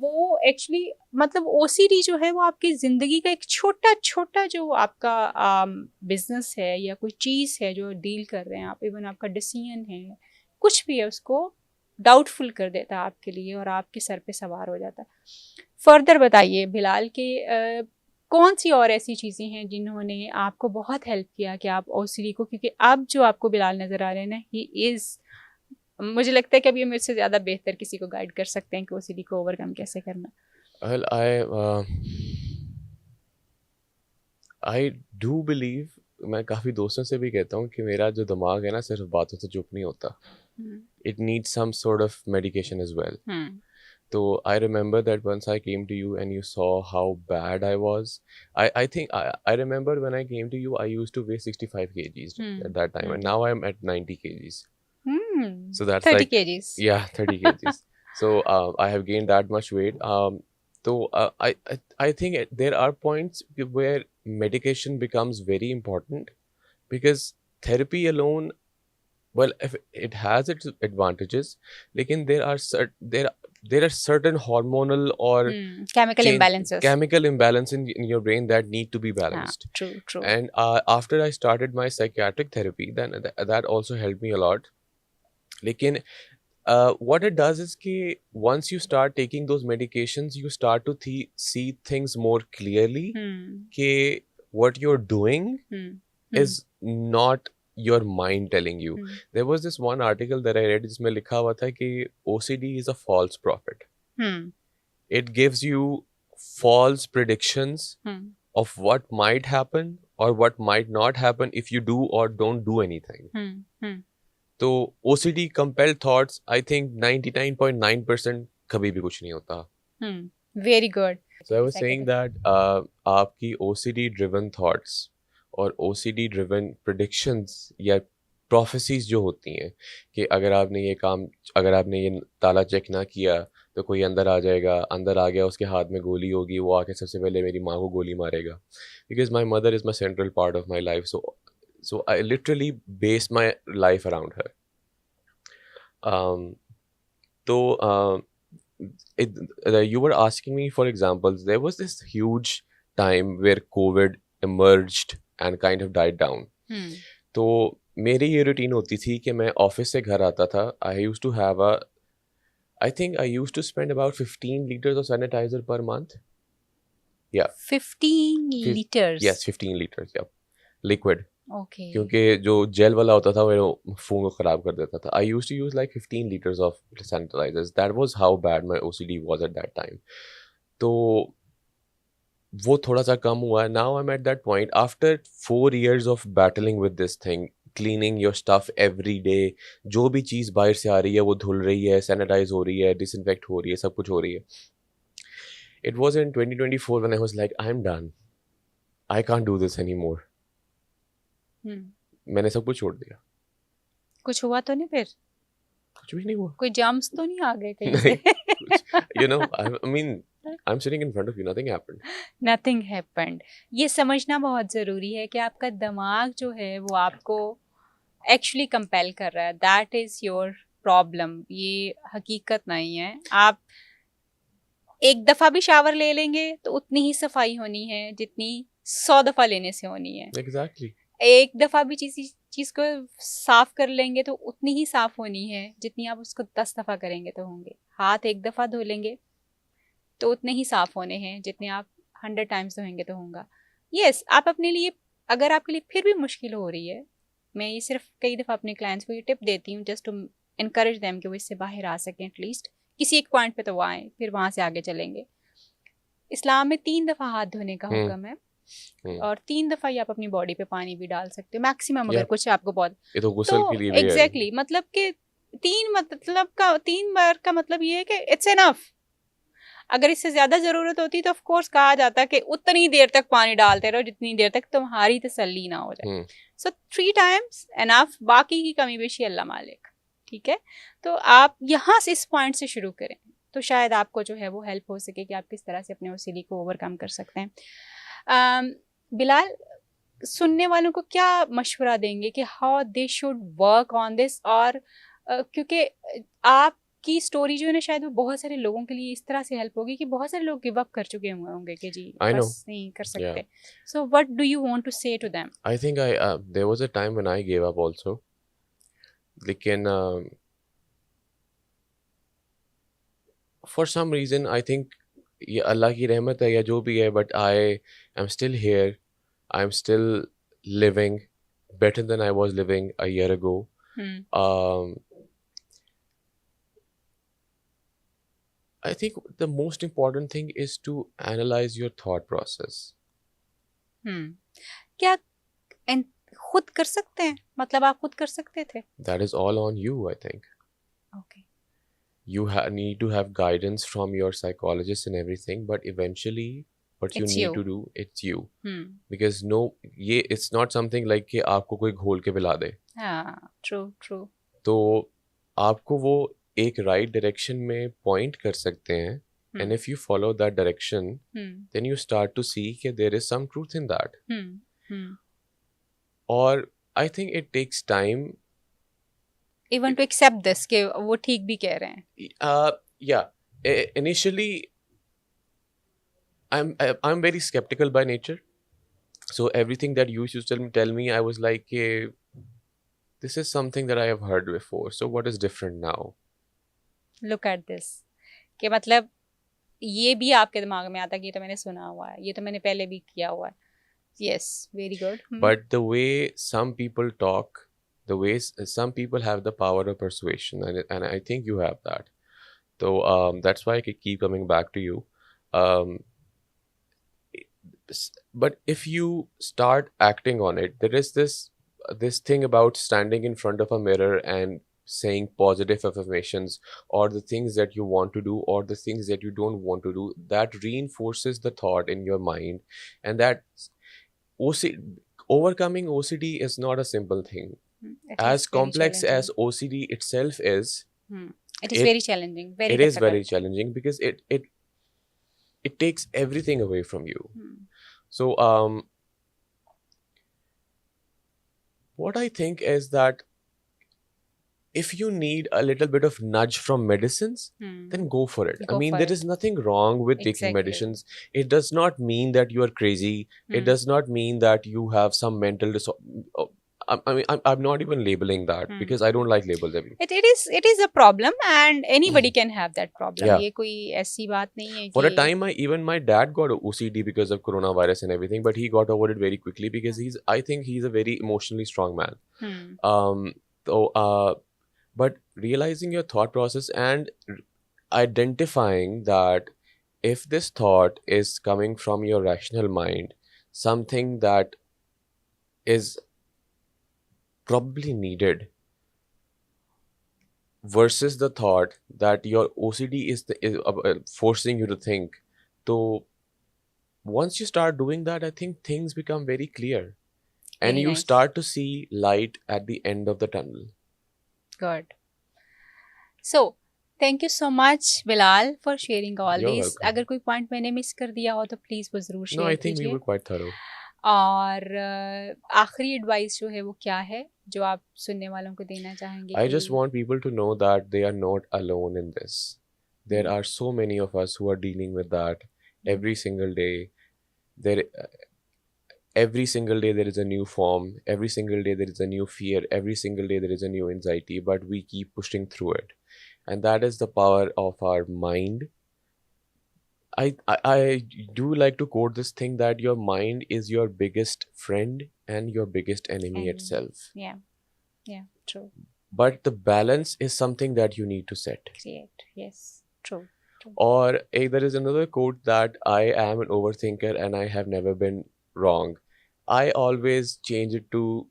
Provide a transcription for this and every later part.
वो एक्चुअली मतलब ओसीडी जो है वो आपकी ज़िंदगी का एक छोटा छोटा जो आपका बिजनेस है या कोई चीज़ है जो डील कर रहे हैं आप, इवन आपका डिसीजन है, कुछ भी है, उसको डाउटफुल कर देता है आपके लिए और आपके सर पे सवार हो जाता है। फर्दर बताइए बिलाल के कौन सी और ऐसी चीज़ें हैं जिन्होंने आपको बहुत हेल्प किया कि आप ओसीडी को, क्योंकि अब जो आपको बिलाल नज़र आ रहे हैं ना, ही इज़, मुझे लगता है कि अब ये मुझसे ज़्यादा बेहतर किसी को गाइड कर सकते हैं कि ओसीडी को ओवरकम कैसे करना। Well, I do believe, मैं काफ़ी दोस्तों से भी कहता हूँ कि मेरा जो दिमाग है ना सिर्फ बातों से चुप नहीं होता. It needs some sort of medication as well. So I remember that once I came to you and you saw how bad I was. I think I remember when I came to you, I used to weigh 65 kgs at that time, and now I'm at 90 kgs. So that's 30 like, kgs. yeah, 30 kgs. So I have gained that much weight. So I think there are points where medication becomes very important, because therapy alone, well, if it has its advantages, lekin there are certain hormonal or Chemical imbalances. chemical imbalance in your brain that need to be balanced. True. And after I started my psychiatric therapy, then that also helped me a lot. Lekin what it does is कि once you start taking those medications, you start to see things more clearly. कि what you're doing is not your mind telling you. There was this one article that I read जिसमें लिखा हुआ था कि OCD is a false prophet. It gives you false predictions of what might happen or what might not happen if you do or don't do anything. तो OCD compelled thoughts, I think 99.9% कभी भी कुछ नहीं होता. Very good. So I was saying that आपकी OCD driven thoughts और OCD driven predictions या prophecies जो होती हैं कि अगर आपने ये ताला चेक ना किया तो कोई अंदर आ जाएगा, अंदर आ गया, उसके हाथ में गोली होगी, वो आके सबसे पहले मेरी माँ को गोली मारेगा. Because my mother is my central part of my life, so I literally based my life around her. You were asking me for examples. There was this huge time where COVID emerged and kind of died down. तो मेरी ये routine होती थी कि मैं office से घर आता था. I think I used to spend about 15 liters of sanitizer per month. Yeah. 15 liters? Yes, 15 liters, yeah. Liquid. Okay. क्योंकि जो जेल वाला होता था वो फोन को ख़राब कर देता था. I used to use like 15 liters of sanitizers. That was how bad my OCD was at that time. तो वो थोड़ा सा कम हुआ. Now I'm at that point. After 4 years of battling with this thing, cleaning your stuff every day, जो भी चीज़ बाहर से आ रही है वो धुल रही है, sanitize हो रही है, disinfect हो रही है, सब कुछ हो रही है. It was in 2024 when I was like, I'm done. I can't do this anymore. मैंने सब कुछ छोड़ दिया. कुछ हुआ तो नहीं फिर? कुछ भी नहीं हुआ. कोई जर्म्स तो नहीं आ गए कहीं से? You know, I mean, I'm sitting in front of you. Nothing happened. Nothing happened. ये समझना बहुत ज़रूरी है कि आपका दिमाग जो है वो आपको एक्चुअली कंपेल कर रहा है. That is your problem. ये हकीकत नहीं है. आप एक दफ़ा भी शावर ले लेंगे तो उतनी ही सफाई होनी है जितनी 100 दफ़ा लेने से होनी है. Exactly. एक दफ़ा भी चीज़ को साफ़ कर लेंगे तो उतनी ही साफ़ होनी है जितनी आप उसको 10 दफ़ा करेंगे तो होंगे. हाथ एक दफ़ा धो लेंगे तो उतने ही साफ़ होने हैं जितने आप 100 टाइम्स धोएंगे तो होगा. यस, आप अपने लिए, अगर आपके लिए फिर भी मुश्किल हो रही है, मैं ये सिर्फ कई दफ़ा अपने क्लाइंट्स को ये टिप देती हूँ जस्ट टू इनकरेज देम कि वो इससे बाहर आ सकें. एटलीस्ट किसी एक पॉइंट पे तो वो आएँ, फिर वहाँ से आगे चलेंगे. इस्लाम में 3 दफ़ा हाथ धोने का हुक्म है और 3 दफ़ा ही आप अपनी बॉडी पे पानी भी डाल सकते हो मैक्सिमम. अगर कुछ आपको बहुत, ये तो गुस्ल के लिए भी है. एग्जैक्टली, मतलब कि 3 बार का मतलब ये है कि इट्स इनफ. अगर इससे ज़्यादा ज़रूरत होती तो ऑफ कोर्स कहा जाता कि उतनी देर तक पानी डालते रहो जितनी देर तक तुम्हारी तसल्ली ना हो जाए. सो 3 टाइम्स इनफ. बाकी की कमी बेशी अल्लाह मालिक. ठीक है, तो आप यहाँ से इस पॉइंट से शुरू करें तो शायद आपको जो है वो हेल्प हो सके कि आप किस तरह से अपने OCD को ओवरकम कर सकते हैं. बिलाल, सुनने वालों को क्या मशवरा देंगे कि how they should work on this? और क्योंकि आप आपकी स्टोरी जो है ना शायद वो बहुत सारे लोगों के लिए इस तरह से हेल्प होगी कि बहुत सारे लोग गिव अप कर चुके हुए होंगे कि जी I know. बस नहीं कर Yeah. सकते. So what do you want to say to them? I think there was a time when I gave up also. लेकिन for some reason I think ये अल्लाह की रहमत है या जो भी है, but I am still here. I'm still living better than I was living a year ago. Um, I think the most important thing is to analyze your thought process. क्या खुद कर सकते हैं? मतलब आप खुद कर सकते थे? That is all on you, I think. Okay. You need to have guidance from your psychologist and everything, but eventually what you It's need you. to do, it's you. Because it's not something like कि आपको कोई घोल के पिला दे. हाँ, true. तो आपको वो एक right direction में point कर सकते हैं, and if you follow that direction, then you start to see that there is some truth in that. Or I think it takes time. Even to accept this कि वो ठीक भी कह रहे हैं. Yeah. Initially, I'm very skeptical by nature. So everything that you used to tell me, I was like, this is something that I have heard before. So what is different now? Look at this. कि मतलब ये भी आपके दिमाग में आता कि ये तो मैंने सुना हुआ है, ये तो मैंने पहले भी किया हुआ है. Yes, very good. But the way some people talk, the way some people have the power of persuasion, and I think you have that. So that's why I keep coming back to you. But if you start acting on it, there is this thing about standing in front of a mirror and saying positive affirmations, or the things that you want to do, or the things that you don't want to do, that reinforces the thought in your mind. And that overcoming OCD is not a simple thing. As complex as OCD itself is, it is very challenging. Very it difficult. Is very challenging because it takes everything away from you. So what I think is that if you need a little bit of nudge from medicines, then go for it. I mean, there is nothing wrong with taking medicines. It does not mean that you are crazy. It does not mean that you have some mental disorder. I mean, I'm not even labeling that because I don't like labels. It is a problem, and anybody can have that problem. Yeah. ये कोई ऐसी बात नहीं है For a time, even my dad got OCD because of coronavirus and everything, but he got over it very quickly because I think he's a very emotionally strong man. But realizing your thought process and identifying that if this thought is coming from your rational mind, something that is probably needed, versus the thought that your OCD is forcing you to think. So once you start doing that, I think things become very clear. And you start to see light at the end of the tunnel. Good. So, thank you so much, Bilal, for sharing all You're these. welcome. अगर कोई point मैंने miss कर दिया हो तो please वो ज़रूर share No, I think कीजिए. we were quite thorough. और आखिरी advice जो है वो क्या है जो आप सुनने वालों को देना चाहेंगे? I just want people to know that they are not alone in this. There are so many of us who are dealing with that every single day. Every single day there is a new form. Every single day there is a new fear. Every single day there is a new anxiety. But we keep pushing through it. And that is the power of our mind. I do like to quote this thing that your mind is your biggest friend and your biggest enemy itself. Yeah, true. But the balance is something that you need to set. Create, yes, true. Or there is another quote that I am an overthinker and I have never been wrong. I always change it to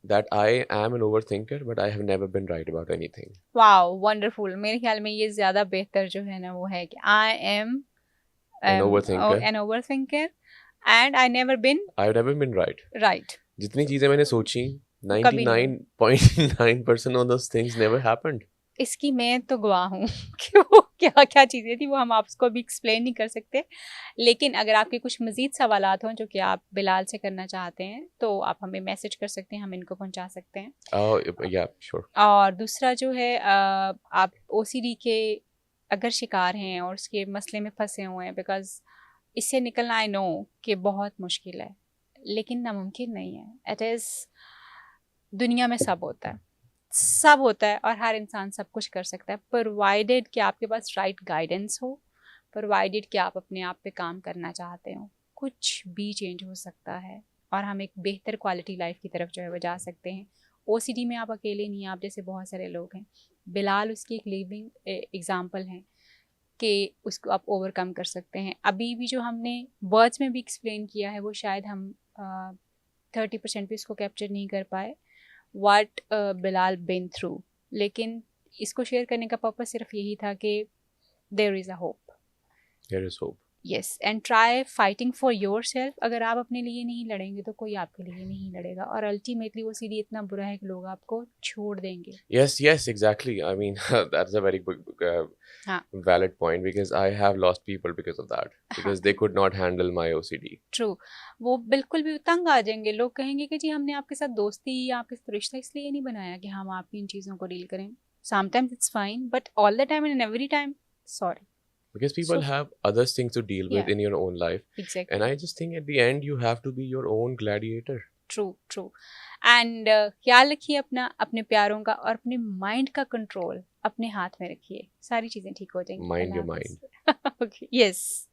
that I am an overthinker, but I have never been right about anything. Wow, wonderful. मेरे ख्याल में ये ज़्यादा बेहतर जो है ना वो है कि I am an overthinker and I've never been right. Right. जितनी चीजें मैंने सोची 99.9% of those things never happened. इसकी मैं तो गवाह हूँ कि वो क्या क्या चीज़ें थी वो हम आपको अभी एक्सप्लेन नहीं कर सकते। लेकिन अगर आपके कुछ मज़ीद सवालात हों जो कि आप बिलाल से करना चाहते हैं तो आप हमें मैसेज कर सकते हैं, हम इनको पहुंचा सकते हैं। या श्योर। और दूसरा जो है आप ओसीडी के अगर शिकार हैं और उसके मसले में फंसे हुए हैं, बिकॉज इससे निकलना आई नो कि बहुत मुश्किल है लेकिन नामुमकिन नहीं है। इट इज़, दुनिया में सब होता है, सब होता है और हर इंसान सब कुछ कर सकता है, प्रोवाइडेड कि आपके पास राइट गाइडेंस हो, प्रोवाइडेड कि आप अपने आप पे काम करना चाहते हो। कुछ भी चेंज हो सकता है और हम एक बेहतर क्वालिटी लाइफ की तरफ जो है वो जा सकते हैं। ओसीडी में आप अकेले नहीं हैं, आप जैसे बहुत सारे लोग हैं। बिलाल उसकी एक लिविंग एग्जाम्पल हैं कि उसको आप ओवरकम कर सकते हैं। अभी भी जो हमने वर्ड्स में भी एक्सप्लेन किया है वो शायद हम 30% भी इसको कैप्चर नहीं कर पाए, व्हाट बिलाल बिन थ्रू। लेकिन इसको शेयर करने का पर्पस सिर्फ यही था कि there is a hope, there is hope. Yes, and try fighting for yourself. अगर आप अपने लिए नहीं लड़ेंगे तो कोई आपके लिए नहीं लड़ेगा और अल्टीमेटली वो सीढ़ी इतना बुरा है कि लोग आपको छोड़ देंगे। Yes, exactly. I mean, that's a very हाँ, valid point because I have lost people because of that, because they could not handle my OCD. True. वो बिल्कुल भी तंग आ जाएंगे, लोग कहेंगे कि जी हमने आपके साथ दोस्ती या आपके साथ रिश्ता इसलिए नहीं बनाया कि हम आपकी इन चीज़ों को डील करें। Sometimes it's fine but all the time and every time sorry. Because people So have other things to deal with yeah, in your own life. And exactly, I just think at the end you have to be your own gladiator. True true. And ख्याल रखिए अपना, अपने प्यारों का और अपने mind का control अपने हाथ में रखिए, सारी चीज़ें ठीक हो जाएंगी। Mind your mind. Okay, yes.